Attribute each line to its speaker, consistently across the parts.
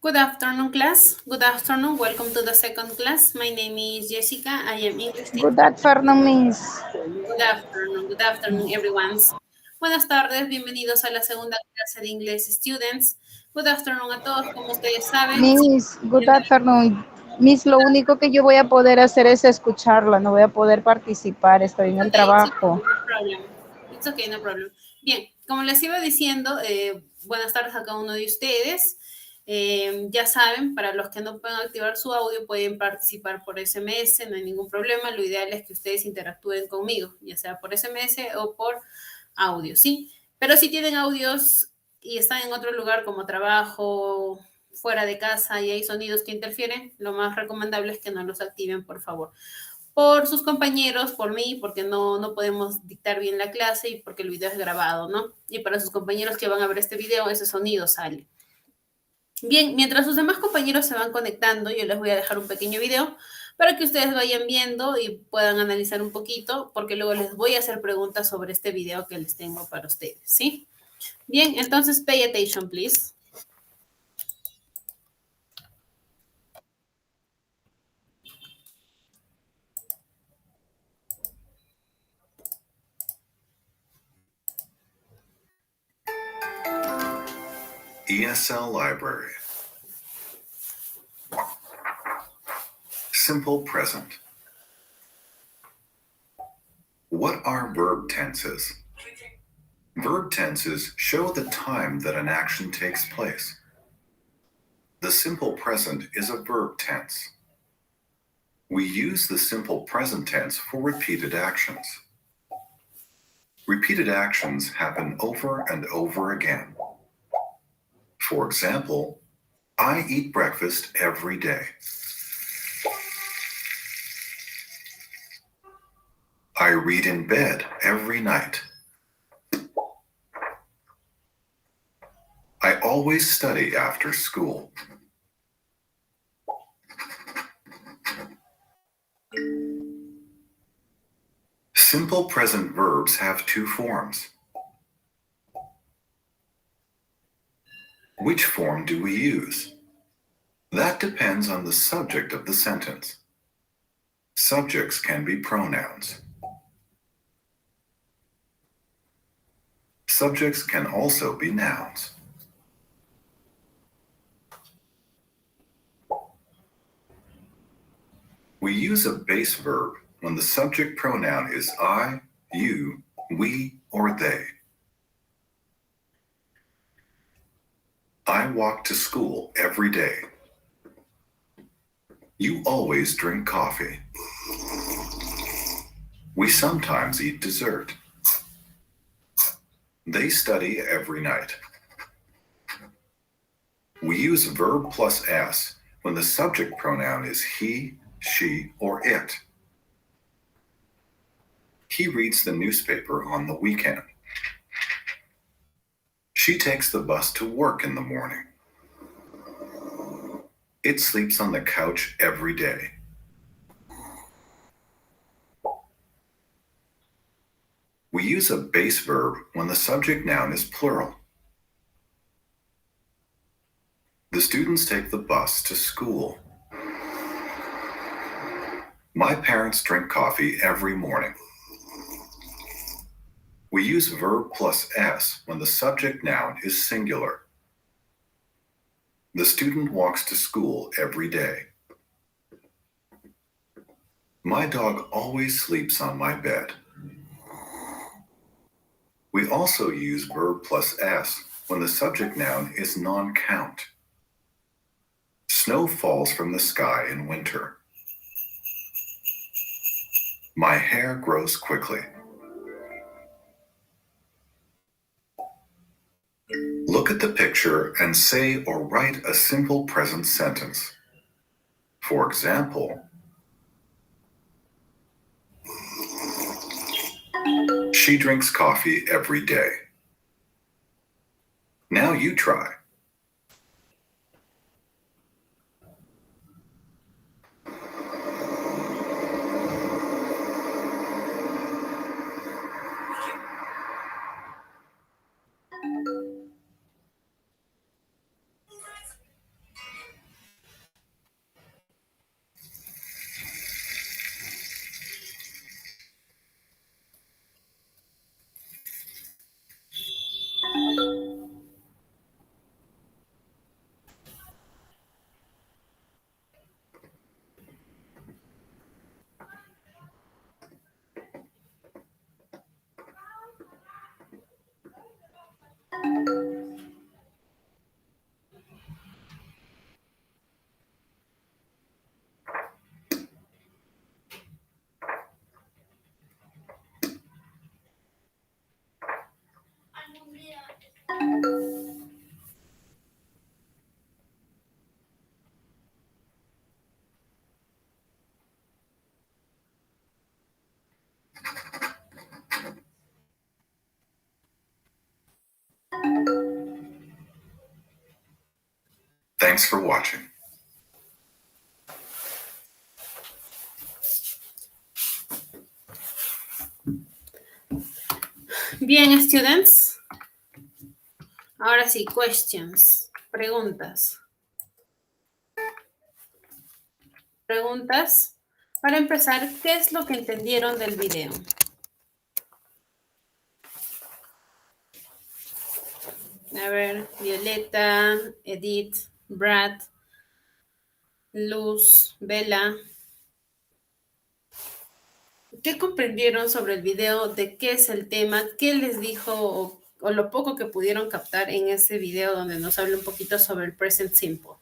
Speaker 1: Good afternoon, class. Good afternoon. Welcome to the second class. My name is Jessica. I am English
Speaker 2: Good
Speaker 1: teacher.
Speaker 2: afternoon, Miss.
Speaker 1: Good afternoon. Good afternoon, everyone. Buenas tardes. Bienvenidos a la segunda clase de inglés, students. Good afternoon a todos. Como ustedes saben, sí,
Speaker 2: Miss, good afternoon. Miss, lo único que yo voy a poder hacer es escucharla, no voy a poder participar, estoy en el
Speaker 1: it's okay,
Speaker 2: trabajo.
Speaker 1: no problem. It's okay, no problem. Bien, como les iba diciendo, buenas tardes a cada uno de ustedes. Ya saben, para los que no pueden activar su audio, pueden participar por SMS, no hay ningún problema. Lo ideal es que ustedes interactúen conmigo, ya sea por SMS o por audio, ¿sí? Pero si tienen audios y están en otro lugar como trabajo, fuera de casa y hay sonidos que interfieren, lo más recomendable es que no los activen, por favor por sus compañeros, por mí, porque no podemos dictar bien la clase y porque el video es grabado, ¿no? Y para sus compañeros que van a ver este video, ese sonido sale. Bien, mientras sus demás compañeros se van conectando, yo les voy a dejar un pequeño video para que ustedes vayan viendo y puedan analizar un poquito, porque luego les voy a hacer preguntas sobre este video que les tengo para ustedes, ¿sí? Bien, entonces pay attention, please. ESL Library. Simple present. What are verb tenses? Verb tenses show the time that an action takes place. The simple present is a verb tense. We use the simple present tense for repeated actions. Repeated actions happen over and over again. For example, I eat breakfast every day. I read in bed every night. I always study after school. Simple present verbs have two forms. Which form do we use? That depends on the subject of the sentence. Subjects can be pronouns. Subjects can also be nouns. We use a base verb when the subject pronoun is I, you, we, or they. I walk to school every day. You always drink coffee. We sometimes eat dessert. They study every night. We use verb plus s when the subject pronoun is he, she, or it. He reads the newspaper on the weekend. She takes the bus to work in the morning. It sleeps on the couch every day. We use a base verb when the subject noun is plural. The students take the bus to school. My parents drink coffee every morning. We use verb plus s when the subject noun is singular. The student walks to school every day. My dog always sleeps on my bed. We also use verb plus s when the subject noun is non-count. Snow falls from the sky in winter. My hair grows quickly. Look at the picture and say or write a simple present sentence. For example, she drinks coffee every day. Now you try.
Speaker 3: Thanks for watching.
Speaker 1: Bien, students. Ahora sí, questions. Preguntas. Preguntas. Para empezar, ¿qué es lo que entendieron del video? A ver, Violeta, Edith, Brad, Luz, Bella. ¿Qué comprendieron sobre el video? ¿De qué es el tema? ¿Qué les dijo o lo poco que pudieron captar en ese video donde nos habla un poquito sobre el present simple?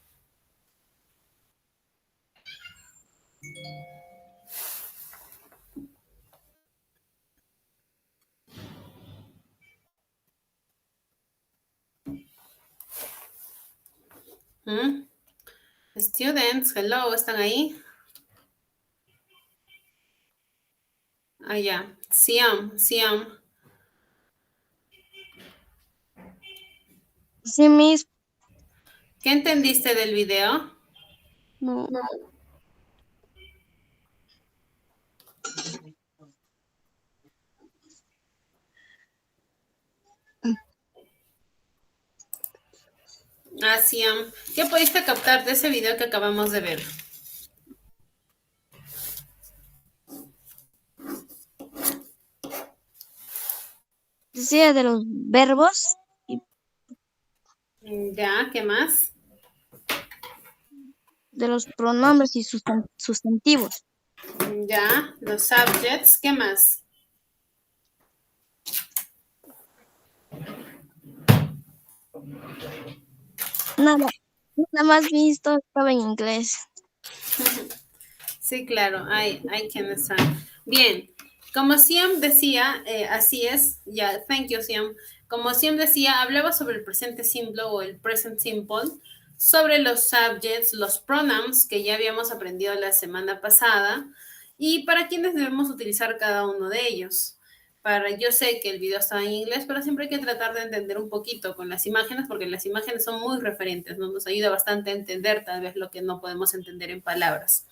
Speaker 1: ¿Mm? Students, hello, ¿están ahí? Ah, ya. Siam.
Speaker 4: Sí, Miss.
Speaker 1: ¿Qué entendiste del video?
Speaker 4: No.
Speaker 1: Ah, Siam. ¿Qué pudiste captar de ese video que acabamos de ver?
Speaker 4: Decía de los verbos y
Speaker 1: Ya, ¿qué más?
Speaker 4: de los pronombres y sustantivos.
Speaker 1: Ya, los subjects, ¿qué más?
Speaker 4: Nada más visto estaba en inglés.
Speaker 1: Sí, claro, I can understand. Bien, como Siam decía, así es, ya, thank you, Siam. Como Siam decía, hablaba sobre el presente simple o el present simple, sobre los subjects, los pronouns que ya habíamos aprendido la semana pasada y para quienes debemos utilizar cada uno de ellos. Yo sé que el video está en inglés, pero siempre hay que tratar de entender un poquito con las imágenes, porque las imágenes son muy referentes, ¿no? Nos ayuda bastante a entender tal vez lo que no podemos entender en palabras.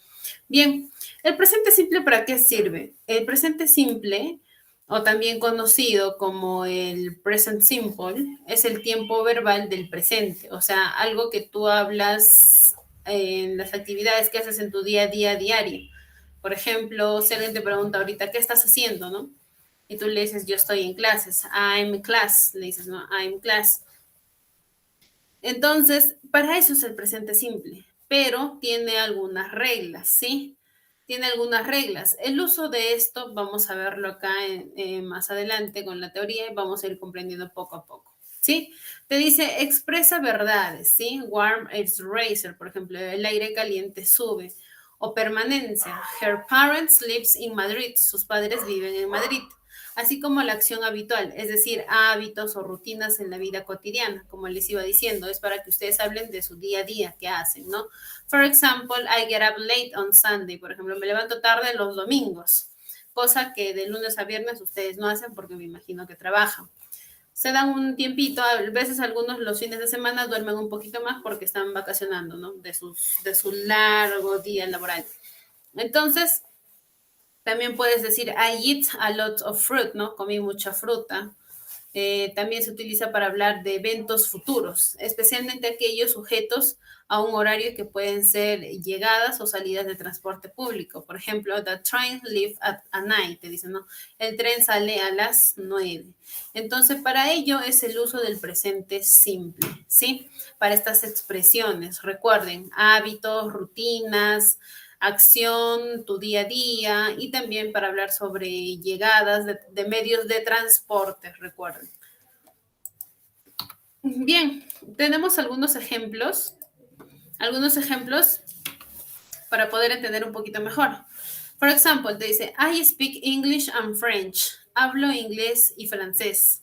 Speaker 1: Bien, ¿el presente simple para qué sirve? El presente simple, o también conocido como el present simple, es el tiempo verbal del presente, o sea, algo que tú hablas en las actividades que haces en tu día a día diario. Por ejemplo, si alguien te pregunta ahorita, ¿qué estás haciendo, no? Y tú le dices, yo estoy en clases, I'm in class, le dices, no, I'm in class. Entonces, para eso es el presente simple, pero tiene algunas reglas, ¿sí? Tiene algunas reglas. El uso de esto, vamos a verlo acá más adelante con la teoría y vamos a ir comprendiendo poco a poco, ¿sí? Te dice, expresa verdades, ¿sí? Warm is riser, por ejemplo, el aire caliente sube. O permanencia, her parents lives in Madrid, sus padres viven en Madrid, así como la acción habitual, es decir, hábitos o rutinas en la vida cotidiana, como les iba diciendo, es para que ustedes hablen de su día a día, qué hacen, ¿no? For example, I get up late on Sunday, por ejemplo, me levanto tarde los domingos, cosa que de lunes a viernes ustedes no hacen porque me imagino que trabajan. Se dan un tiempito, a veces algunos los fines de semana duermen un poquito más porque están vacacionando, ¿no? De su largo día laboral. Entonces, también puedes decir, I eat a lot of fruit, ¿no? Comí mucha fruta. También se utiliza para hablar de eventos futuros, especialmente aquellos sujetos a un horario que pueden ser llegadas o salidas de transporte público. Por ejemplo, the train leaves at night, te dicen, ¿no? El tren sale a las 9. Entonces, para ello es el uso del presente simple, ¿sí? Para estas expresiones, recuerden, hábitos, rutinas, acción, tu día a día y también para hablar sobre llegadas de medios de transporte, recuerden. Bien, tenemos algunos ejemplos para poder entender un poquito mejor. Por ejemplo, te dice, I speak English and French. Hablo inglés y francés.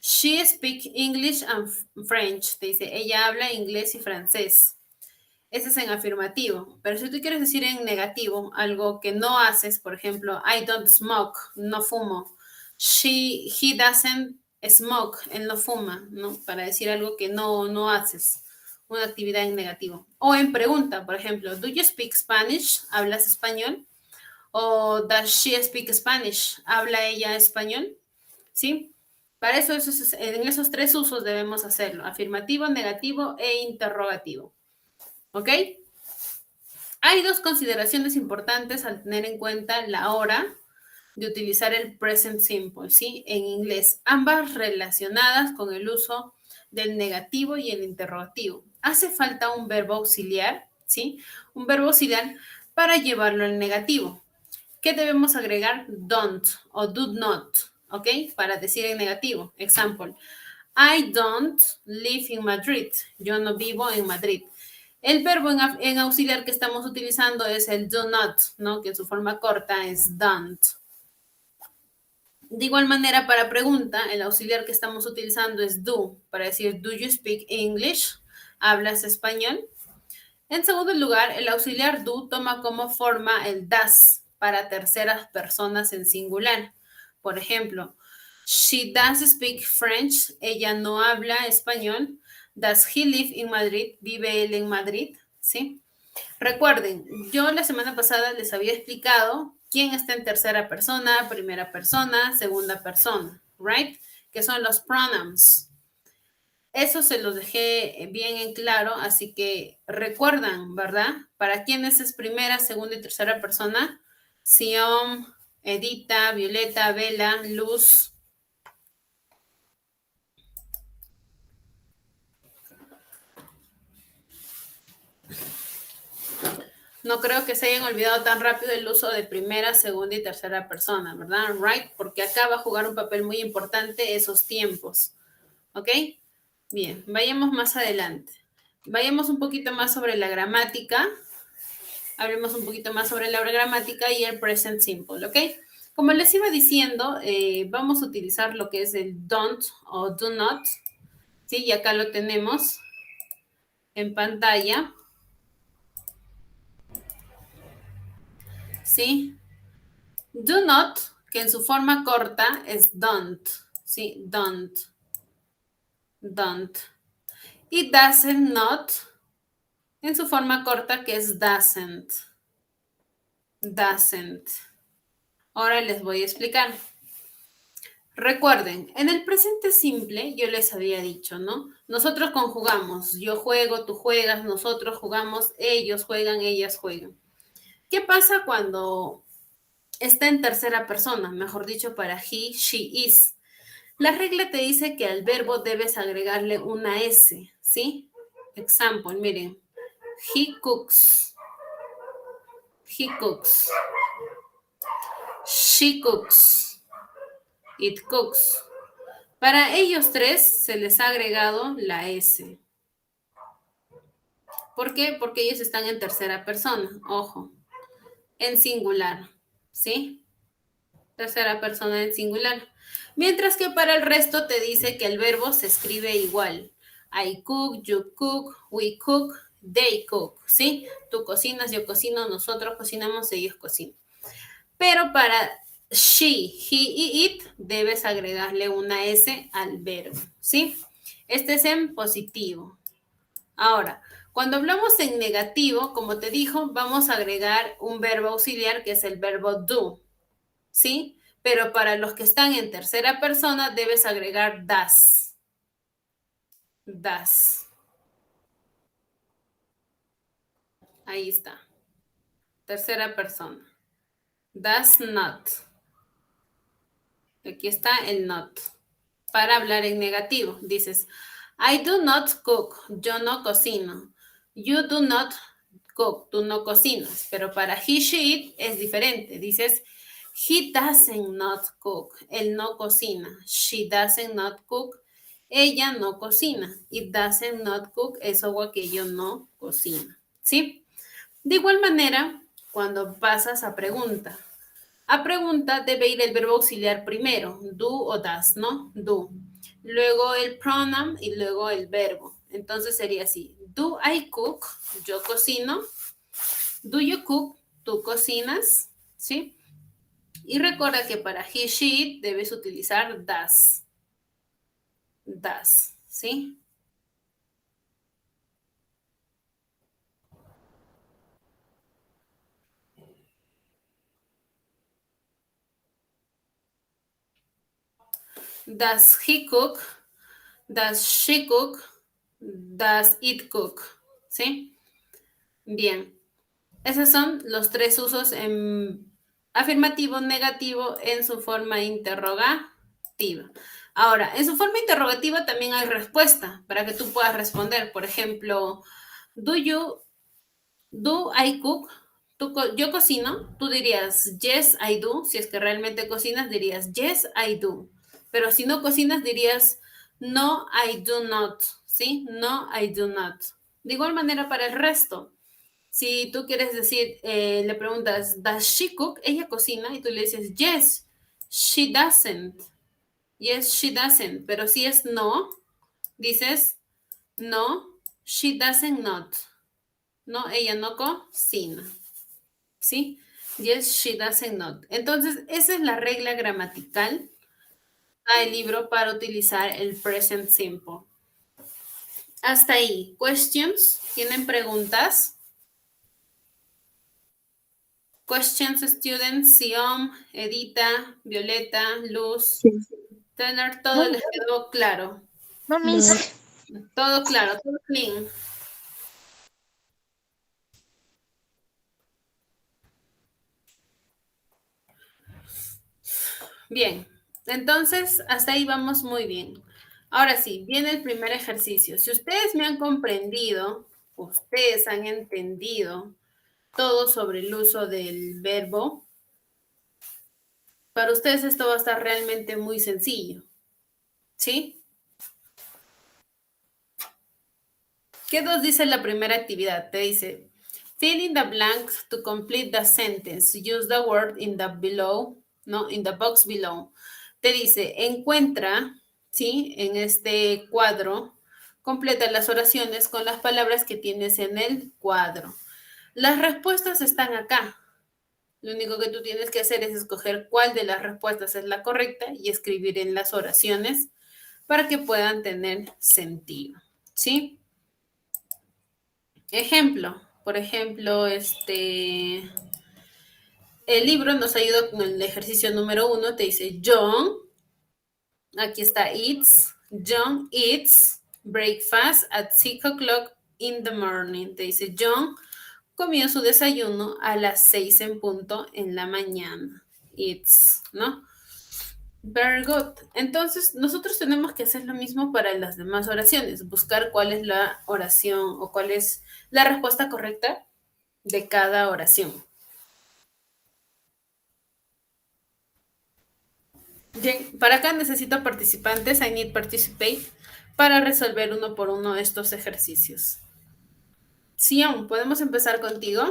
Speaker 1: She speaks English and French. Te dice, ella habla inglés y francés. Ese es en afirmativo. Pero si tú quieres decir en negativo, algo que no haces, por ejemplo, I don't smoke, no fumo. He doesn't smoke, él no fuma, ¿no? Para decir algo que no haces. una actividad en negativo. O en pregunta, por ejemplo, ¿do you speak Spanish? ¿Hablas español? O ¿does she speak Spanish? ¿Habla ella español? ¿Sí? Para eso, en esos tres usos debemos hacerlo. Afirmativo, negativo e interrogativo. ¿Ok? Hay dos consideraciones importantes al tener en cuenta la hora de utilizar el present simple, ¿sí? En inglés, ambas relacionadas con el uso del negativo y el interrogativo. Hace falta un verbo auxiliar, ¿sí? Un verbo auxiliar para llevarlo al negativo. ¿Qué debemos agregar? Don't o do not, ¿ok? Para decir en negativo. Example, I don't live in Madrid. Yo no vivo en Madrid. El verbo en auxiliar que estamos utilizando es el do not, ¿no? Que en su forma corta es don't. De igual manera, para pregunta, el auxiliar que estamos utilizando es do, para decir, do you speak English? ¿Hablas español? En segundo lugar, el auxiliar do toma como forma el does para terceras personas en singular. Por ejemplo, she does speak French. Ella no habla español. Does he live in Madrid? ¿Vive él en Madrid? ¿Sí? Recuerden, yo la semana pasada les había explicado quién está en tercera persona, primera persona, segunda persona, right? Que son los pronouns. Eso se los dejé bien en claro, así que recuerdan, ¿verdad? ¿Para quiénes es primera, segunda y tercera persona? Sion, Edita, Violeta, Vela, Luz. No creo que se hayan olvidado tan rápido el uso de primera, segunda y tercera persona, ¿verdad? Right, porque acá va a jugar un papel muy importante esos tiempos. ¿Ok? Bien, vayamos más adelante. Vayamos un poquito más sobre la gramática. Hablemos un poquito más sobre la gramática y el present simple, ¿ok? Como les iba diciendo, vamos a utilizar lo que es el don't o do not, ¿sí? Y acá lo tenemos en pantalla, ¿sí? Do not, que en su forma corta es don't, ¿sí? Don't. Don't. Y doesn't not, en su forma corta que es doesn't. Doesn't. Ahora les voy a explicar. Recuerden, en el presente simple yo les había dicho, ¿no? Nosotros conjugamos, yo juego, tú juegas, nosotros jugamos, ellos juegan, ellas juegan. ¿Qué pasa cuando está en tercera persona? Mejor dicho, para he, she, is. La regla te dice que al verbo debes agregarle una S, ¿sí? Example, miren. He cooks. He cooks. She cooks. It cooks. Para ellos tres se les ha agregado la S. ¿Por qué? Porque ellos están en tercera persona, ojo, en singular, ¿sí? Tercera persona en singular. Mientras que para el resto te dice que el verbo se escribe igual. I cook, you cook, we cook, they cook, ¿sí? Tú cocinas, yo cocino, nosotros cocinamos, ellos cocinan. Pero para she, he y it debes agregarle una S al verbo, ¿sí? Este es en positivo. Ahora, cuando hablamos en negativo, como te dijo, vamos a agregar un verbo auxiliar que es el verbo do, ¿sí? Pero para los que están en tercera persona debes agregar das. Das. Ahí está. Tercera persona. Does not. Aquí está el not. Para hablar en negativo, dices, I do not cook. Yo no cocino. You do not cook. Tú no cocinas. Pero para he, she, it es diferente. Dices, he doesn't not cook. Él no cocina. She doesn't not cook. Ella no cocina. It doesn't not cook es o aquello no cocina. ¿Sí? De igual manera, cuando pasas a pregunta. A pregunta debe ir el verbo auxiliar primero, do o does, ¿no? Do. Luego el pronoun y luego el verbo. Entonces sería así. Do I cook? Yo cocino. Do you cook? Tú cocinas. ¿Sí? Y recuerda que para he, she, it debes utilizar does. Does. ¿Sí? Does he cook? Does she cook? Does it cook? ¿Sí? Bien. Esos son los tres usos en afirmativo, negativo en su forma interrogativa. Ahora, en su forma interrogativa también hay respuesta para que tú puedas responder. Por ejemplo, do I cook? Yo cocino, tú dirías yes, I do. Si es que realmente cocinas, dirías yes, I do. Pero si no cocinas, dirías no, I do not. ¿Sí? No, I do not. De igual manera para el resto. Si tú quieres decir, le preguntas, ¿does she cook? Ella cocina y tú le dices, yes, she doesn't. Yes, she doesn't. Pero si es no, dices, no, she doesn't not. No, ella no cocina. ¿Sí? Yes, she doesn't not. Entonces, esa es la regla gramatical del libro para utilizar el present simple. Hasta ahí. ¿Questions? ¿Tienen preguntas? Questions, students, Sion, Edita, Violeta, Luz,
Speaker 4: Sí.
Speaker 1: Tener, todo les quedó claro.
Speaker 4: No, Miss.
Speaker 1: Todo claro, todo clean. Bien, entonces hasta ahí vamos muy bien. Ahora sí, viene el primer ejercicio. Si ustedes me han comprendido, ustedes han entendido todo sobre el uso del verbo, para ustedes esto va a estar realmente muy sencillo. ¿Sí? ¿Qué nos dice la primera actividad? Te dice, fill in the blanks to complete the sentence. Use the word in the below, no, in the box below. Te dice, encuentra, ¿sí? En este cuadro, completa las oraciones con las palabras que tienes en el cuadro. Las respuestas están acá. Lo único que tú tienes que hacer es escoger cuál de las respuestas es la correcta y escribir en las oraciones para que puedan tener sentido, ¿sí? Ejemplo, por ejemplo, el libro nos ayuda con el ejercicio número 1, te dice John, aquí está eats, John eats breakfast at 6 o'clock in the morning. Te dice John comió su desayuno a las 6 en punto en la mañana. Eats, ¿no? Very good. Entonces, nosotros tenemos que hacer lo mismo para las demás oraciones, buscar cuál es la oración o cuál es la respuesta correcta de cada oración. Bien, para acá necesito participantes, I need participate, para resolver uno por uno estos ejercicios. Sion, ¿podemos empezar contigo?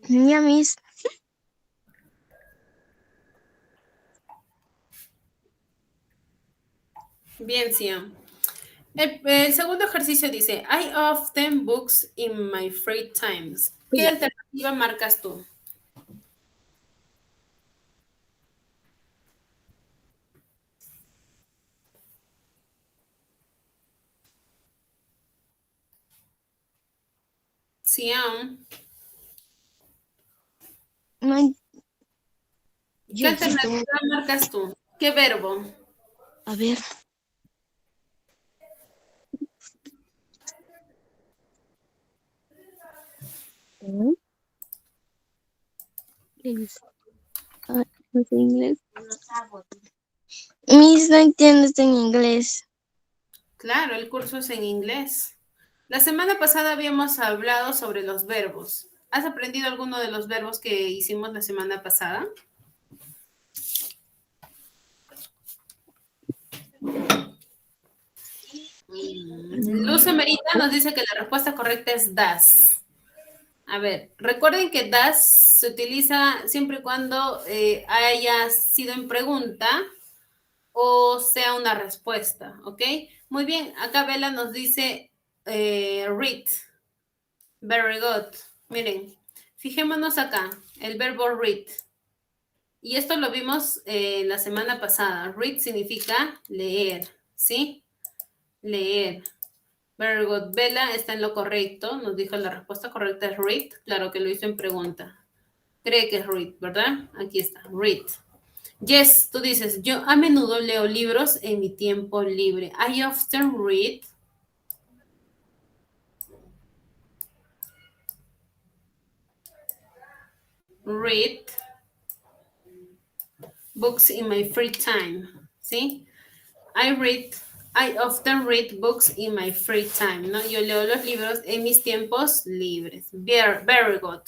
Speaker 4: Ya, Miss.
Speaker 1: Bien, Sion. El segundo ejercicio dice, I often books in my free times. ¿Qué
Speaker 4: Ya.
Speaker 1: alternativa marcas tú? Sion.
Speaker 4: No,
Speaker 1: ¿Qué alternativa marcas tú? ¿Qué verbo?
Speaker 4: a ver. No sé inglés. Miss, no entiendo esto en inglés.
Speaker 1: Claro, el curso es en inglés. La semana pasada habíamos hablado sobre los verbos. ¿Has aprendido alguno de los verbos que hicimos la semana pasada? Luz Emerita nos dice que la respuesta correcta es das. A ver, recuerden que das se utiliza siempre y cuando haya sido en pregunta o sea una respuesta, ¿ok? Muy bien, acá Bella nos dice read. Very good. Miren, fijémonos acá, el verbo read. Y esto lo vimos la semana pasada. Read significa leer, ¿sí? Leer. Very good. Bella está en lo correcto. Nos dijo la respuesta correcta es read. Claro que lo hizo en pregunta. Cree que es read, ¿verdad? Aquí está, read. Yes, tú dices, yo a menudo leo libros en mi tiempo libre. I often read books in my free time. ¿Sí? I often read books in my free time, ¿no? Yo leo los libros en mis tiempos libres. Very good.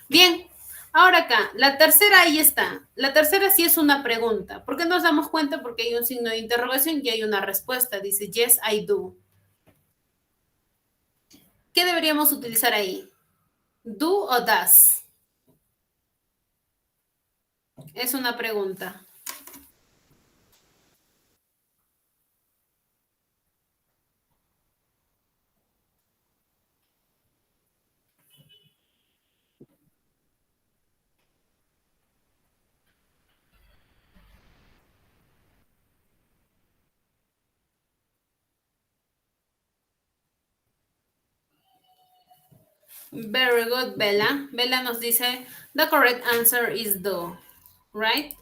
Speaker 1: Bien, ahora acá, la tercera ahí está. La tercera sí es una pregunta. ¿Por qué nos damos cuenta? Porque hay un signo de interrogación y hay una respuesta. Dice, yes, I do. ¿Qué deberíamos utilizar ahí? ¿Do o does? Es una pregunta. Very good, Bella. Bella nos dice, the correct answer is do. Right?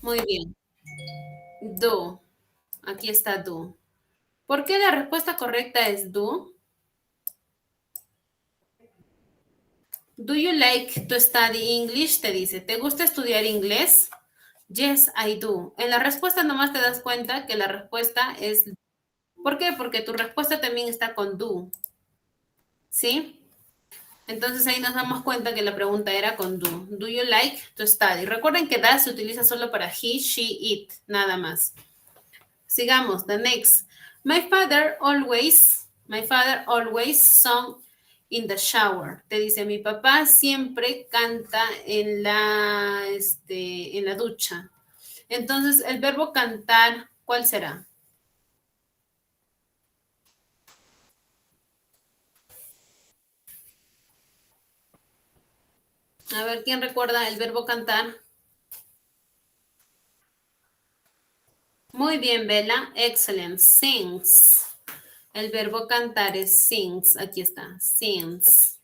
Speaker 1: Muy bien. Do. Aquí está do. ¿Por qué la respuesta correcta es do? Do you like to study English? Te dice, ¿te gusta estudiar inglés? Yes, I do. En la respuesta nomás te das cuenta que la respuesta es... ¿Por qué? Porque tu respuesta también está con do. ¿Sí? Entonces ahí nos damos cuenta que la pregunta era con do. Do you like to study? Recuerden que that se utiliza solo para he, she, it, nada más. Sigamos, the next. My father always sung in the shower. Te dice, mi papá siempre canta en la ducha. Entonces, el verbo cantar, ¿cuál será? A ver, ¿quién recuerda el verbo cantar? Muy bien, Bella. Excellent. Sings. El verbo cantar es sings. Aquí está. Sings.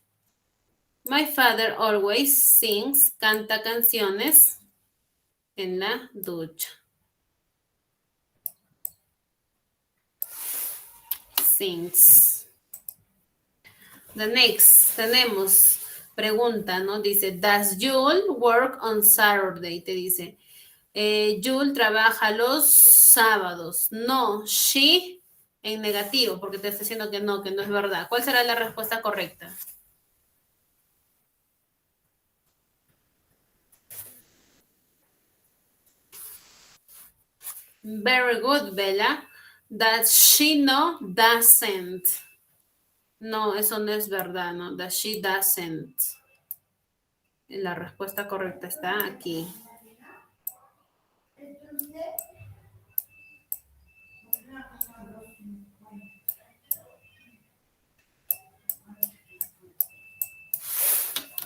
Speaker 1: My father always sings. Canta canciones en la ducha. Sings. The next. Tenemos pregunta, ¿no? Dice, does Jule work on Saturday? Te dice, Jule trabaja los sábados. No, she en negativo, porque te está diciendo que no es verdad. ¿Cuál será la respuesta correcta? Very good, Bella. That she no doesn't. No, eso no es verdad, ¿no? That she doesn't. La respuesta correcta está aquí.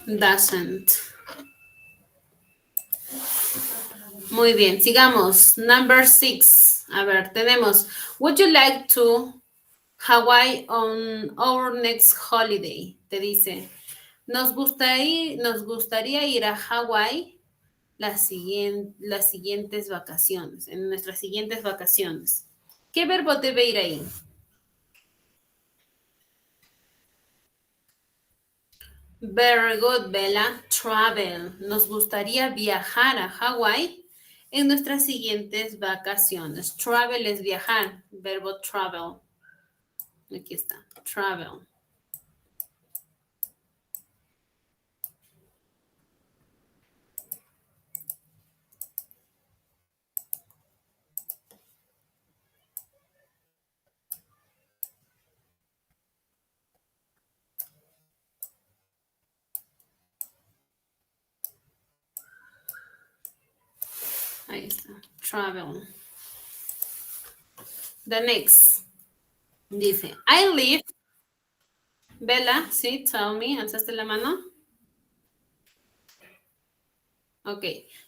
Speaker 1: Doesn't. Muy bien, sigamos. Number 6. A ver, tenemos. Would you like to Hawaii on our next holiday? Te dice. Nos gustaría ir a Hawái las siguientes vacaciones, en nuestras siguientes vacaciones. ¿Qué verbo debe ir ahí? Very good, Bella. Travel. Nos gustaría viajar a Hawái en nuestras siguientes vacaciones. Travel es viajar. Verbo travel. Aquí está. Travel. Ahí está. Travel. The next. Dice, I live. Bella, sí, tell me. ¿Alzaste la mano? Ok.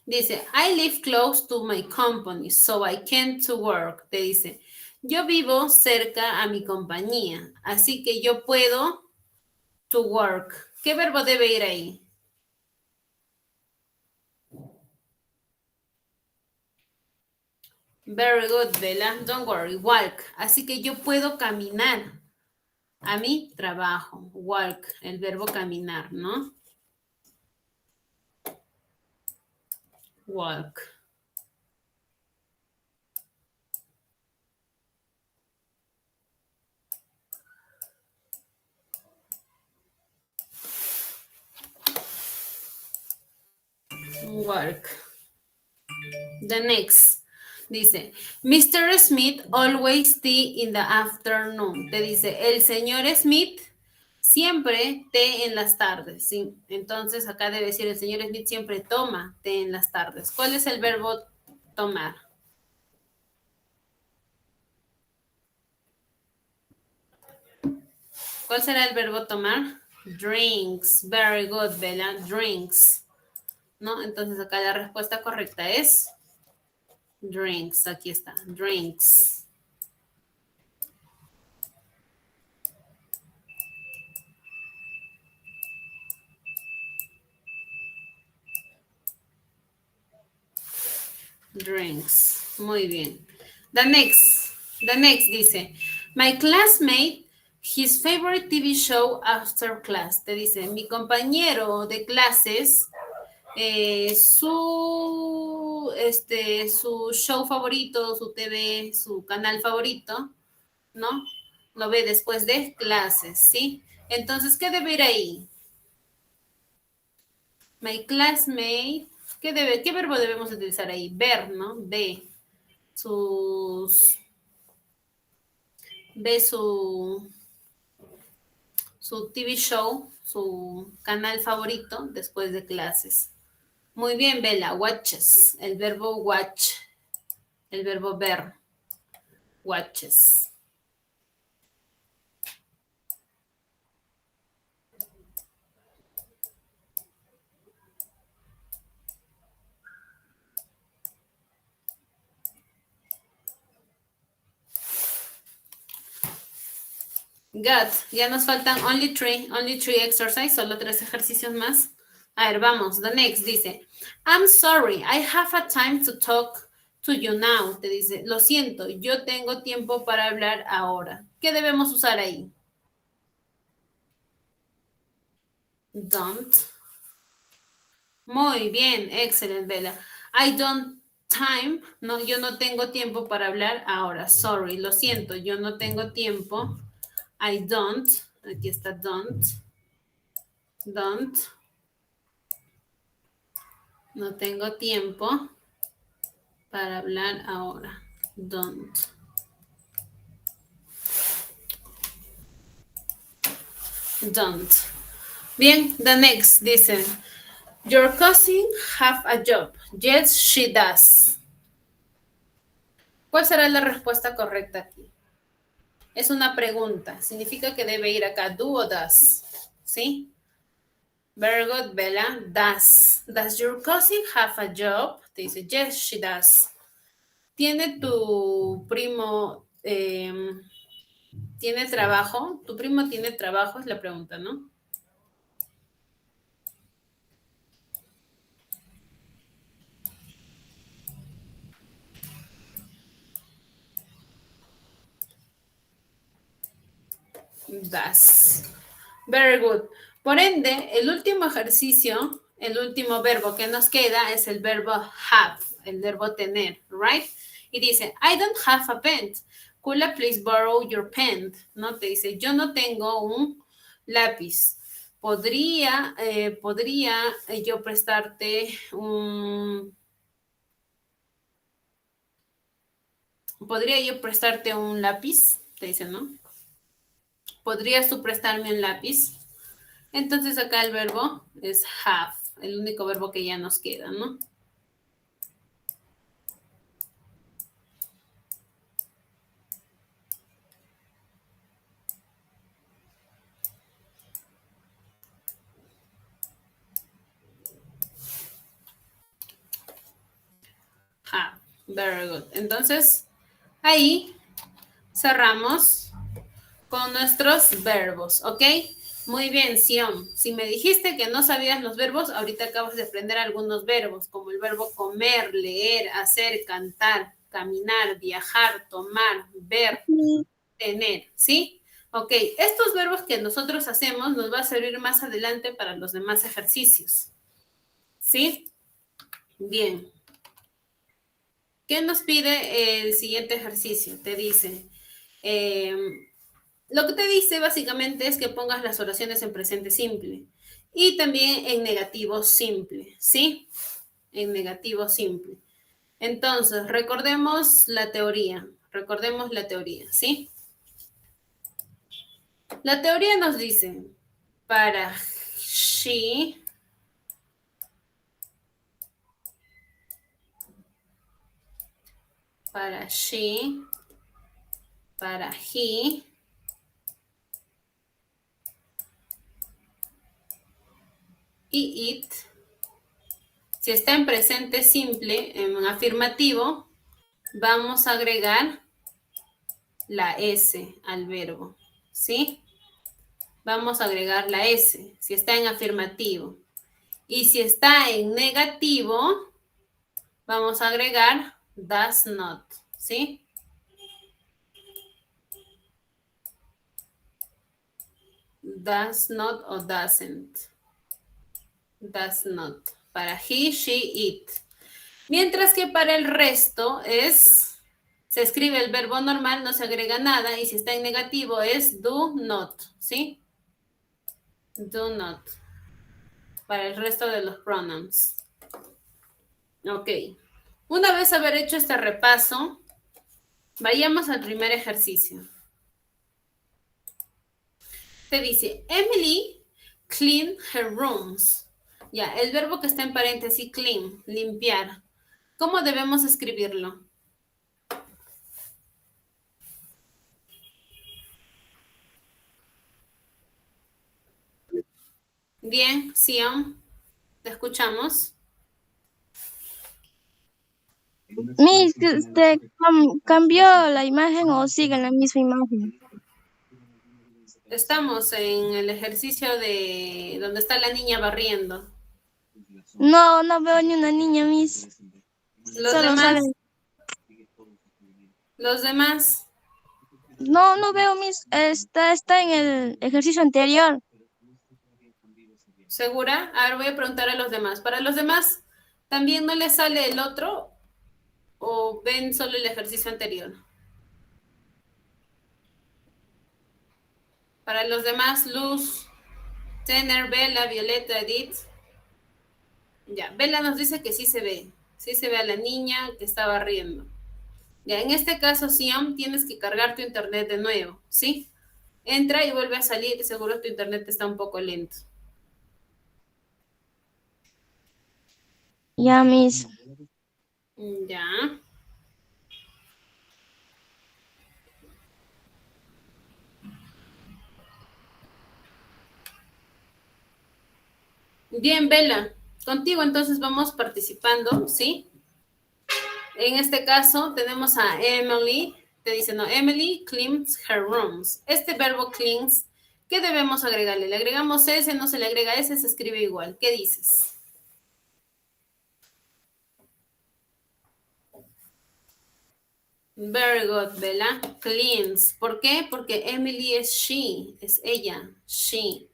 Speaker 1: Dice, I live close to my company, so I can to work. Te dice, yo vivo cerca a mi compañía, así que yo puedo to work. ¿Qué verbo debe ir ahí? Very good, Bella. Don't worry. Walk. Así que yo puedo caminar a mi trabajo. Walk, el verbo caminar, ¿no? Walk. Walk. The next. Dice, Mr. Smith always tea in the afternoon. Te dice, el señor Smith siempre té en las tardes, ¿sí? Entonces acá debe decir, el señor Smith siempre toma té en las tardes. ¿Cuál es el verbo tomar? ¿Cuál será el verbo tomar? Drinks. Very good, Bella. Drinks. ¿No? Entonces acá la respuesta correcta es drinks. Aquí está. Drinks. Drinks. Muy bien. The next dice, my classmate, his favorite TV show after class. Te dice, mi compañero de clases, su show favorito, su TV, su canal favorito, ¿no? Lo ve después de clases, ¿sí? Entonces, ¿qué debe ir ahí? My classmate, ¿qué verbo debemos utilizar ahí? Ver, ¿no? Ve su TV show, su canal favorito después de clases. Muy bien, Bella, watches, el verbo watch, el verbo ver, watches. Good. Ya nos faltan only three exercises, solo 3 ejercicios más. A ver, vamos. The next dice, I'm sorry, I have a time to talk to you now. Te dice, lo siento, yo tengo tiempo para hablar ahora. ¿Qué debemos usar ahí? Don't. Muy bien, excelente, Bella. I don't time, no, yo no tengo tiempo para hablar ahora. Sorry, lo siento, yo no tengo tiempo. I don't, aquí está don't. No tengo tiempo para hablar ahora. Don't. Bien, the next dice, your cousin have a job. Yes, she does. ¿Cuál será la respuesta correcta aquí? Es una pregunta. Significa que debe ir acá, do o does. ¿Sí? Very good, Bella. Does. Does your cousin have a job? Te dice, yes, she does. ¿Tiene tu primo, tiene trabajo? ¿Tu primo tiene trabajo? Es la pregunta, ¿no? Does. Very good. Por ende, el último ejercicio, el último verbo que nos queda es el verbo have, el verbo tener, right? Y dice, I don't have a pen. Could I please borrow your pen? ¿No? Te dice, yo no tengo un lápiz. ¿Podría yo prestarte un... ¿Podría yo prestarte un lápiz? Te dice, ¿no? ¿Podrías tú prestarme un lápiz? Entonces acá el verbo es have, el único verbo que ya nos queda, ¿no? Have, very good. Entonces, ahí cerramos con nuestros verbos, ¿ok? Muy bien, Sion. Si me dijiste que no sabías los verbos, ahorita acabas de aprender algunos verbos, como el verbo comer, leer, hacer, cantar, caminar, viajar, tomar, ver,
Speaker 4: Sí.
Speaker 1: tener, ¿sí? Ok, estos verbos que nosotros hacemos nos va a servir más adelante para los demás ejercicios, ¿sí? Bien. ¿Qué nos pide el siguiente ejercicio? Te dice, lo que te dice básicamente es que pongas las oraciones en presente simple y también en negativo simple, ¿sí? En negativo simple. Entonces, recordemos la teoría, ¿sí? La teoría nos dice, para she, para she, para he, y it, si está en presente simple, en afirmativo, vamos a agregar la S al verbo, ¿sí? Vamos a agregar la S, si está en afirmativo. Y si está en negativo, vamos a agregar does not, ¿sí? Does not o doesn't. Does not. Para he, she, it. Mientras que para el resto se escribe el verbo normal, no se agrega nada, y si está en negativo es do not, ¿sí? Do not. Para el resto de los pronouns. Ok. Una vez haber hecho este repaso, vayamos al primer ejercicio. Te dice, Emily clean her rooms. Ya, el verbo que está en paréntesis, clean, limpiar. ¿Cómo debemos escribirlo? Bien, Sion, te escuchamos.
Speaker 4: Miss, ¿cambió la imagen o sigue la misma imagen?
Speaker 1: Estamos en el ejercicio de donde está la niña barriendo.
Speaker 4: No, no veo ni una niña, Miss.
Speaker 1: Los
Speaker 4: Solo
Speaker 1: demás,
Speaker 4: salen.
Speaker 1: los demás,
Speaker 4: No, no veo, Miss. Está en el ejercicio anterior.
Speaker 1: ¿segura? A ver, voy a preguntar a los demás. Para los demás, ¿también no les sale el otro o ven solo el ejercicio anterior? Para los demás, Luz, Tener, Bella, Violeta, Edith. Ya, Bella nos dice que sí se ve a la niña que estaba riendo. Ya, en este caso, Siam, tienes que cargar tu internet de nuevo, ¿sí? Entra y vuelve a salir, seguro tu internet está un poco lento.
Speaker 4: Ya, Miss.
Speaker 1: Ya. Bien, Bella, contigo entonces vamos participando, ¿sí? En este caso tenemos a Emily, te dice, no, Emily cleans her rooms. Este verbo cleans, ¿qué debemos agregarle? ¿Le agregamos S, no se le agrega S, se escribe igual? ¿Qué dices? Very good, Bella. Cleans. ¿Por qué? Porque Emily es she, es ella, she.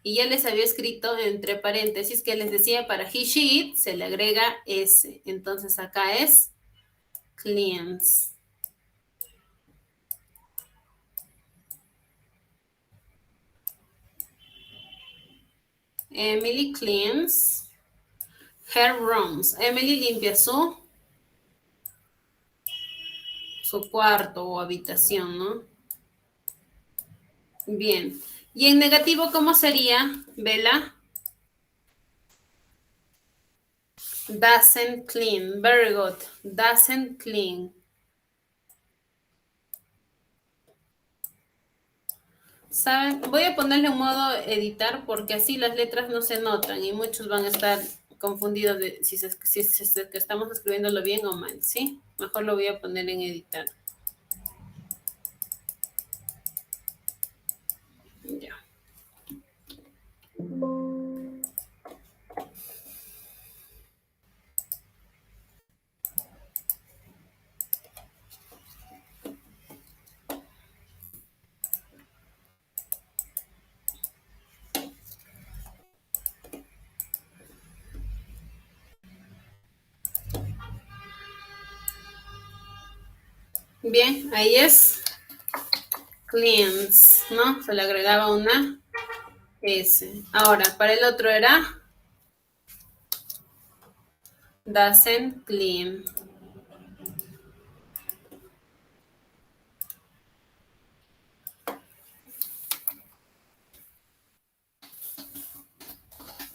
Speaker 1: Y ya les había escrito entre paréntesis que les decía para he, she, it, se le agrega S. Entonces acá es cleans. Emily cleans her rooms. Emily limpia su cuarto o habitación, ¿no? Bien. Y en negativo, ¿cómo sería, Bella? Doesn't clean. Very good. Doesn't clean. ¿Saben? Voy a ponerle un modo editar porque así las letras no se notan y muchos van a estar confundidos de si que estamos escribiéndolo bien o mal, ¿sí? Mejor lo voy a poner en editar. Ya. Bien, ahí es cleans, ¿no? Se le agregaba una S. Ahora, para el otro era doesn't clean.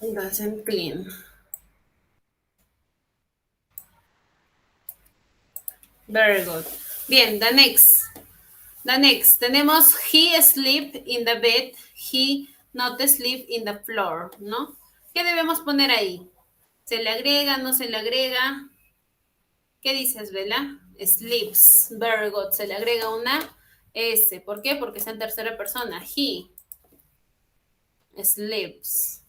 Speaker 1: Doesn't clean. Very good. Bien, the next. The next. Tenemos he sleep in the bed. He not sleep in the floor, ¿no? ¿Qué debemos poner ahí? ¿Se le agrega, no se le agrega? ¿Qué dices, Vela? Sleeps. Very good. Se le agrega una S. ¿Por qué? Porque está en tercera persona. He sleeps.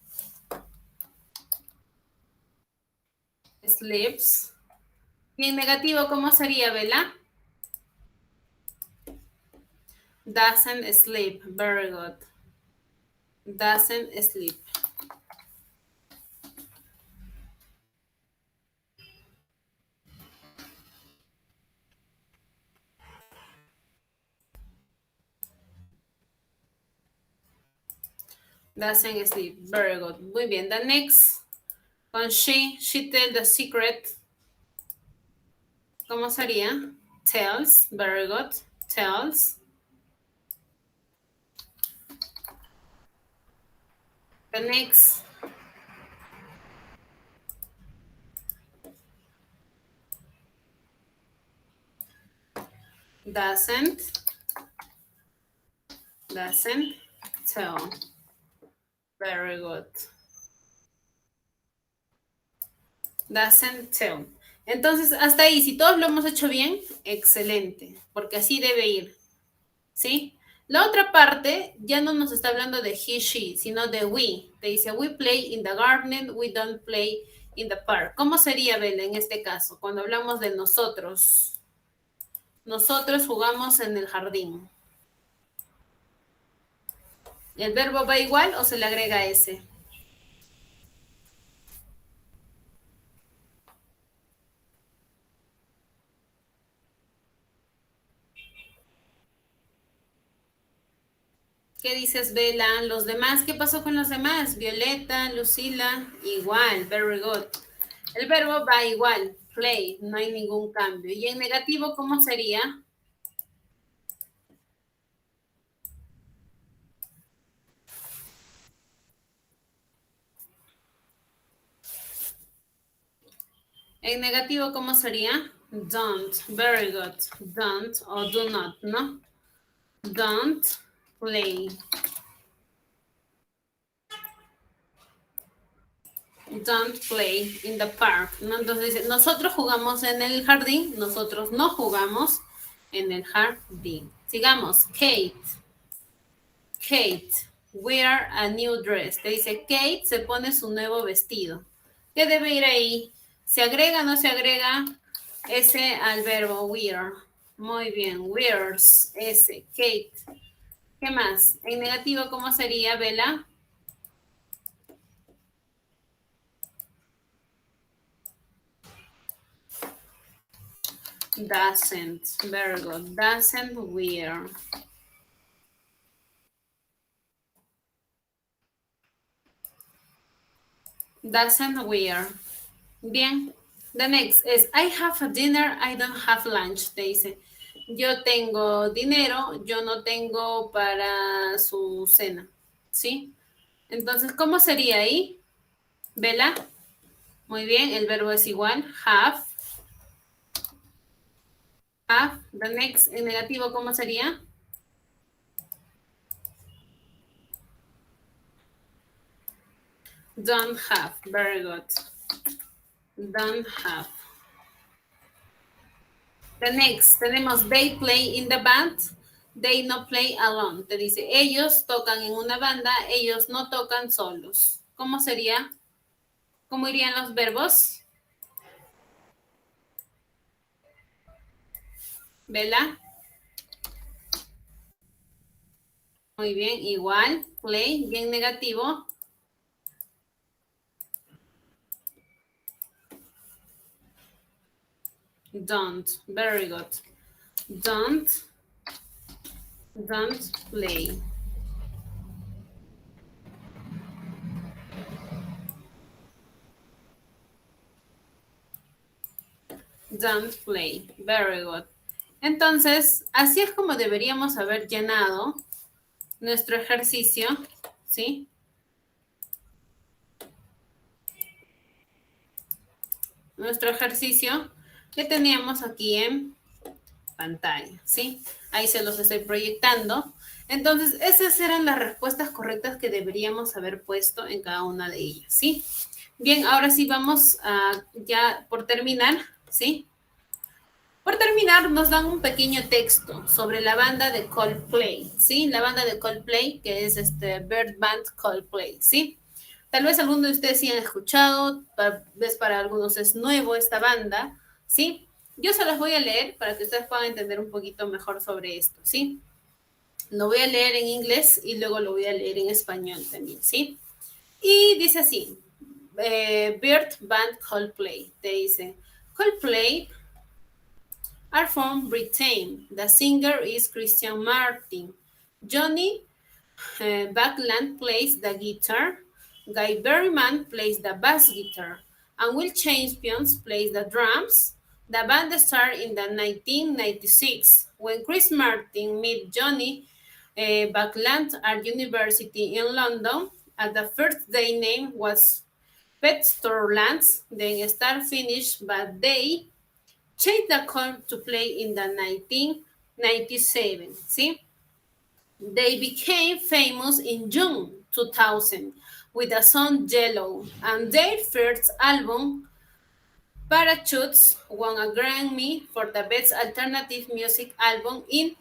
Speaker 1: Sleeps. Y en negativo, ¿cómo sería, Vela? Doesn't sleep. Very good. Doesn't sleep. Doesn't sleep. Very good. Muy bien. The next. Con she tell the secret. ¿Cómo sería? Tells. Very good. Tells. The next. Doesn't tell. Very good. Doesn't tell. Entonces, hasta ahí, si todos lo hemos hecho bien, excelente, porque así debe ir, ¿sí? La otra parte ya no nos está hablando de he, she, sino de we. Te dice, we play in the garden, we don't play in the park. ¿Cómo sería, Bella, en este caso, cuando hablamos de nosotros? Nosotros jugamos en el jardín. ¿El verbo va igual o se le agrega ese? ¿Qué dices, Bella? ¿Los demás? ¿Qué pasó con los demás? Violeta, Lucila, igual, very good. El verbo va igual, play, no hay ningún cambio. ¿Y en negativo cómo sería? En negativo ¿cómo sería? Don't, very good. Don't o do not, ¿no? Don't play. Don't play in the park, ¿no? Entonces dice, nosotros jugamos en el jardín, nosotros no jugamos en el jardín. Sigamos, Kate. Kate, wear a new dress. Te dice, Kate se pone su nuevo vestido. ¿Qué debe ir ahí? ¿Se agrega o no se agrega ese al verbo wear? Muy bien, wears, ese, Kate. ¿Qué más? En negativo, ¿cómo sería, Bella? Doesn't. Very good. Doesn't wear. Doesn't wear. Bien. The next is I have a dinner, I don't have lunch. Te dice, yo tengo dinero, yo no tengo para su cena. ¿Sí? Entonces, ¿cómo sería ahí? Vela. Muy bien, el verbo es igual. Have. Have. The next, en negativo, ¿cómo sería? Don't have. Very good. Don't have. The next, tenemos they play in the band, they no play alone. Te dice, ellos tocan en una banda, ellos no tocan solos. ¿Cómo sería? ¿Cómo irían los verbos? ¿Vela? Muy bien, igual, play, bien negativo. Don't, very good. Don't play. Don't play. Very good. Entonces, así es como deberíamos haber llenado nuestro ejercicio, ¿sí? Nuestro ejercicio que teníamos aquí en pantalla, ¿sí? Ahí se los estoy proyectando. Entonces, esas eran las respuestas correctas que deberíamos haber puesto en cada una de ellas, ¿sí? Bien, ahora sí vamos a, ya por terminar, ¿sí? Por terminar, nos dan un pequeño texto sobre la banda de Coldplay, ¿sí? La banda de Coldplay, que es Bird Band Coldplay, ¿sí? Tal vez algunos de ustedes sí han escuchado, tal vez para algunos es nuevo esta banda, ¿sí? Yo se las voy a leer para que ustedes puedan entender un poquito mejor sobre esto, ¿sí? Lo voy a leer en inglés y luego lo voy a leer en español también, ¿sí? Y dice así, Bird Band Coldplay, te dice, Coldplay are from Britain. The singer is Christian Martin. Johnny Buckland plays the guitar. Guy Berryman plays the bass guitar. And Will Champions plays the drums. The band started in the 1996 when Chris Martin met Johnny Buckland at university in London. At the first day name was Pet Store Lands, then start finish, but they changed the call to play in the 1997. See? They became famous in June 2000 with the song Yellow, and their first album, Parachutes, won a Grammy for the Best Alternative Music Album in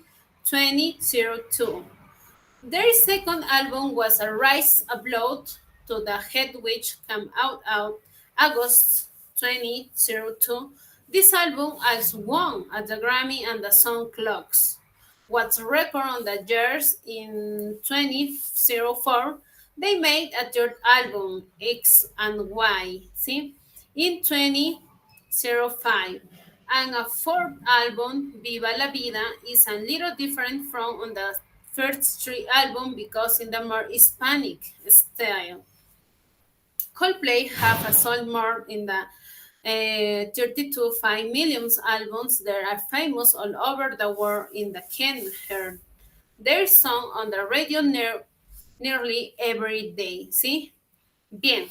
Speaker 1: 2002. Their second album was A Rise Abroad to the Head, which came out August 2002. This album also won at the Grammy and the Song Clocks. What's record on the years in 2004, they made a third album, X and Y, see, in 2005. And a fourth album, Viva la Vida, is a little different from on the first three albums because in the more Hispanic style. Coldplay have sold more in the 32.5 million albums that are famous all over the world in the can heard their song on the radio nearly every day, ¿sí? Bien,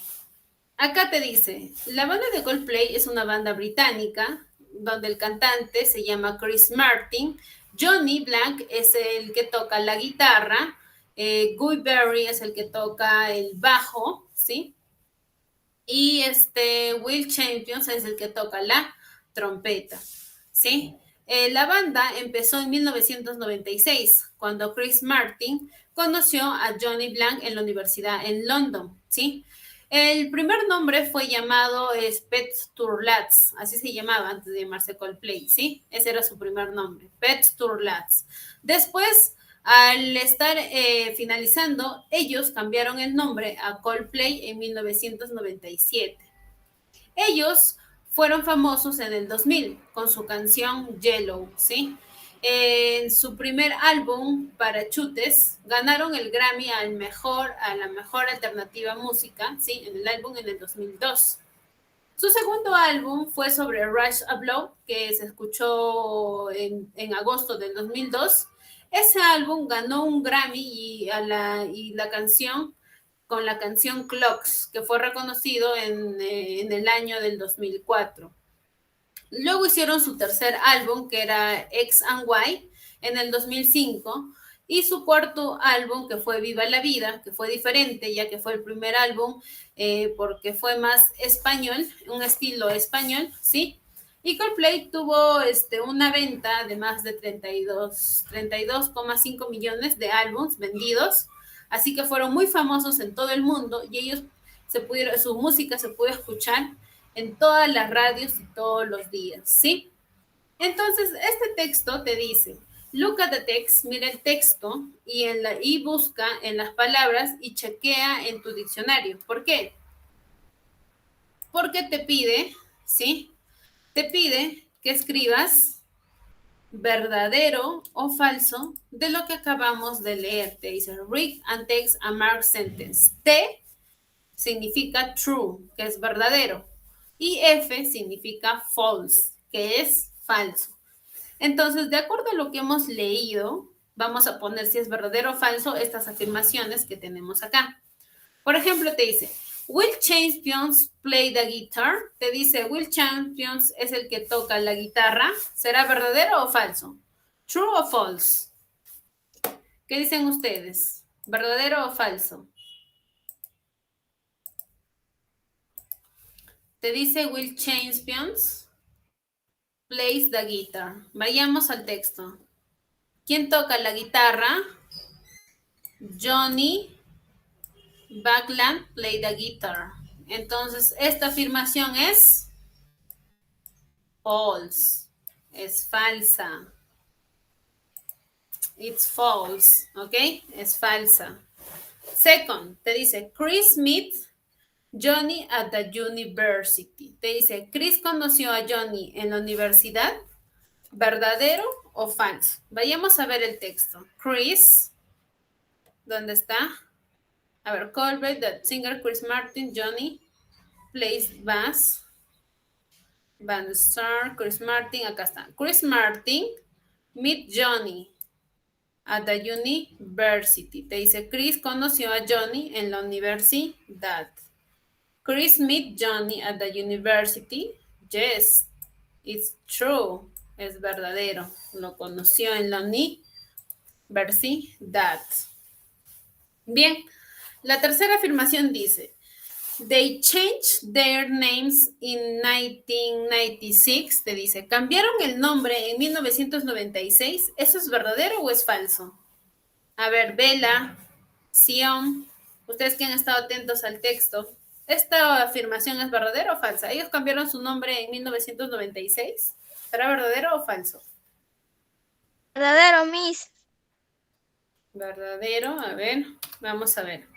Speaker 1: acá te dice, la banda de Coldplay es una banda británica donde el cantante se llama Chris Martin, Johnny Blank es el que toca la guitarra, Guy Berry es el que toca el bajo, ¿sí? Y Will Champions es el que toca la trompeta, ¿sí? La banda empezó en 1996, cuando Chris Martin conoció a Johnny Blank en la universidad en London, ¿sí? El primer nombre fue llamado Pet Tour Lads, así se llamaba antes de llamarse Coldplay, ¿sí? Ese era su primer nombre, Pet Tour Lads. Después, al estar finalizando, ellos cambiaron el nombre a Coldplay en 1997. Ellos fueron famosos en el 2000 con su canción Yellow, ¿sí? En su primer álbum, Parachutes, ganaron el Grammy a la mejor alternativa música, ¿sí? En el álbum en el 2002. Su segundo álbum fue sobre Rush of Love, que se escuchó en agosto del 2002. Ese álbum ganó un Grammy y la canción con la canción Clocks, que fue reconocido en el año del 2004. Luego hicieron su tercer álbum, que era X and Y, en el 2005, y su cuarto álbum, que fue Viva la Vida, que fue diferente, ya que fue el primer álbum, porque fue más español, un estilo español, ¿sí? Y Coldplay tuvo una venta de más de 32,5 millones de álbumes vendidos, así que fueron muy famosos en todo el mundo y ellos su música se pudo escuchar en todas las radios y todos los días, ¿sí? Entonces, este texto te dice, look at the text, mira el texto y busca en las palabras y chequea en tu diccionario. ¿Por qué? Porque te pide, ¿sí? Te pide que escribas verdadero o falso de lo que acabamos de leer. Te dice read and text a marked sentence. T significa true, que es verdadero. Y F significa false, que es falso. Entonces, de acuerdo a lo que hemos leído, vamos a poner si es verdadero o falso estas afirmaciones que tenemos acá. Por ejemplo, te dice, Will Champions play the guitar? Te dice, Will Champions es el que toca la guitarra. ¿Será verdadero o falso? True o false? ¿Qué dicen ustedes? ¿Verdadero o falso? Te dice Will Champions plays the guitar. Vayamos al texto. ¿Quién toca la guitarra? Johnny Backland play the guitar. Entonces, esta afirmación es false. Es falsa. It's false. ¿Ok? Es falsa. Second, te dice Chris met Johnny at the university. Te dice, Chris conoció a Johnny en la universidad. ¿Verdadero o falso? Vayamos a ver el texto. Chris, ¿dónde está? A ver, Colbert, the singer Chris Martin, Johnny, plays bass. Van Star, Chris Martin, acá está. Chris Martin, meet Johnny at the university. Te dice, Chris conoció a Johnny en la universidad. Chris met Johnny at the university. Yes, it's true. Es verdadero. Lo conoció en la universidad. Bien, la tercera afirmación dice, they changed their names in 1996. Te dice, cambiaron el nombre en 1996. ¿Eso es verdadero o es falso? A ver, Bella, Sion, ustedes que han estado atentos al texto, ¿esta afirmación es verdadera o falsa? ¿Ellos cambiaron su nombre en 1996? ¿Será verdadero o falso?
Speaker 4: Verdadero, Miss.
Speaker 1: Verdadero, a ver, vamos a ver.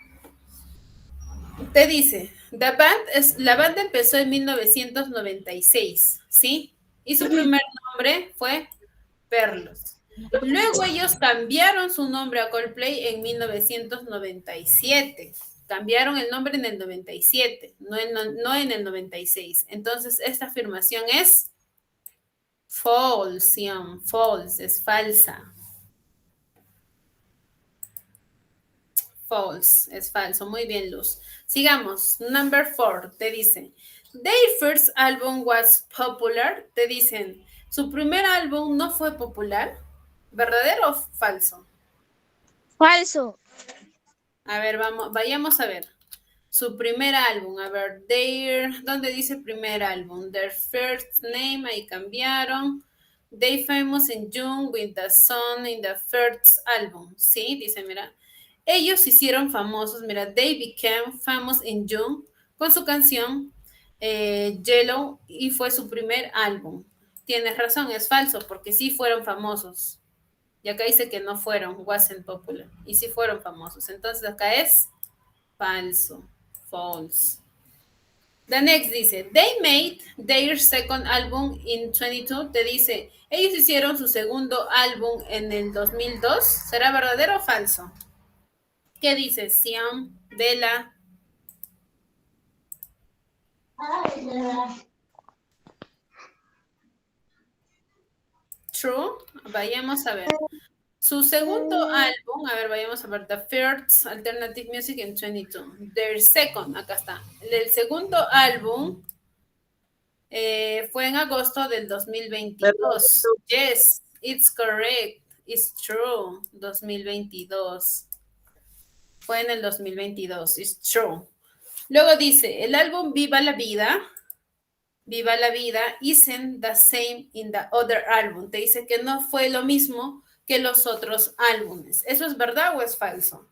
Speaker 1: Te dice, la banda empezó en 1996, ¿sí? Y su primer nombre fue Perlos. Luego ellos cambiaron su nombre a Coldplay en 1997. Cambiaron el nombre en el 97, no en el 96. Entonces, esta afirmación es false, false, es falsa. False, es falso. Muy bien, Luz. Sigamos. Number 4, te dice, their first album was popular. Te dicen, su primer álbum no fue popular. ¿Verdadero o falso?
Speaker 4: Falso.
Speaker 1: A ver, vayamos a ver. Su primer álbum, a ver, ¿dónde dice primer álbum? Their first name, ahí cambiaron. They famous in June with the sun in the first album. Sí, dice, mira. Ellos se hicieron famosos, mira, they became famous in June con su canción Yellow y fue su primer álbum. Tienes razón, es falso, porque sí fueron famosos. Y acá dice que no fueron, wasn't popular. Y sí fueron famosos. Entonces acá es falso, false. The next dice, they made their second album in 22. Te dice, ellos hicieron su segundo álbum en el 2002. ¿Será verdadero o falso? ¿Qué dice? Siam, Bella. True. Vayamos a ver. Su segundo álbum, a ver, vayamos a ver, The First Alternative Music in 22. Their second, acá está. El segundo álbum fue en agosto del 2022. Yes, it's correct. It's true. 2022. Fue en el 2022. It's true. Luego dice, el álbum Viva la Vida isn't the same in the other album. Te dice que no fue lo mismo que los otros álbumes. ¿Eso es verdad o es falso?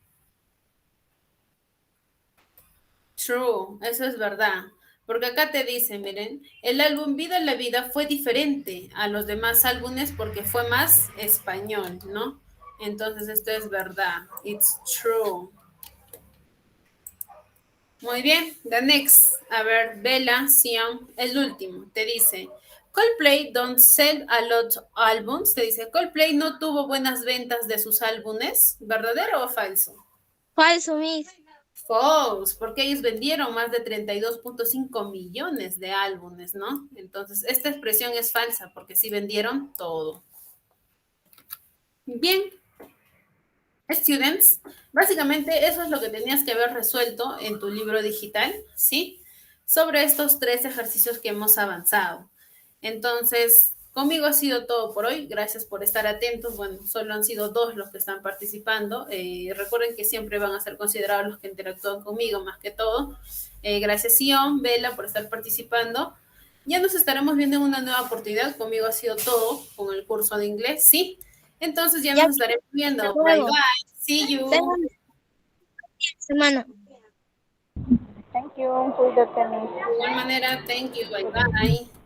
Speaker 1: True, eso es verdad. Porque acá te dice, miren, el álbum Vida la Vida fue diferente a los demás álbumes porque fue más español, ¿no? Entonces esto es verdad. It's true. Muy bien, the next. A ver, Bella, Sion, el último. Te dice, Coldplay don't sell a lot of albums. Te dice, Coldplay no tuvo buenas ventas de sus álbumes. ¿Verdadero o falso?
Speaker 4: Falso, Miss.
Speaker 1: False, porque ellos vendieron más de 32.5 millones de álbumes, ¿no? Entonces, esta expresión es falsa porque sí vendieron todo. Bien. Students, básicamente eso es lo que tenías que haber resuelto en tu libro digital, ¿sí? Sobre estos 3 ejercicios que hemos avanzado. Entonces, conmigo ha sido todo por hoy. Gracias por estar atentos. Bueno, solo han sido 2 los que están participando. Recuerden que siempre van a ser considerados los que interactúan conmigo más que todo. Gracias, Sion, Vela, por estar participando. Ya nos estaremos viendo en una nueva oportunidad. Conmigo ha sido todo con el curso de inglés, ¿sí? Entonces ya nos estaremos viendo. Bye, bye. See you.
Speaker 4: Semana.
Speaker 2: Thank you. Cuídate, Miss.
Speaker 1: De igual manera, thank you. Bye, bye.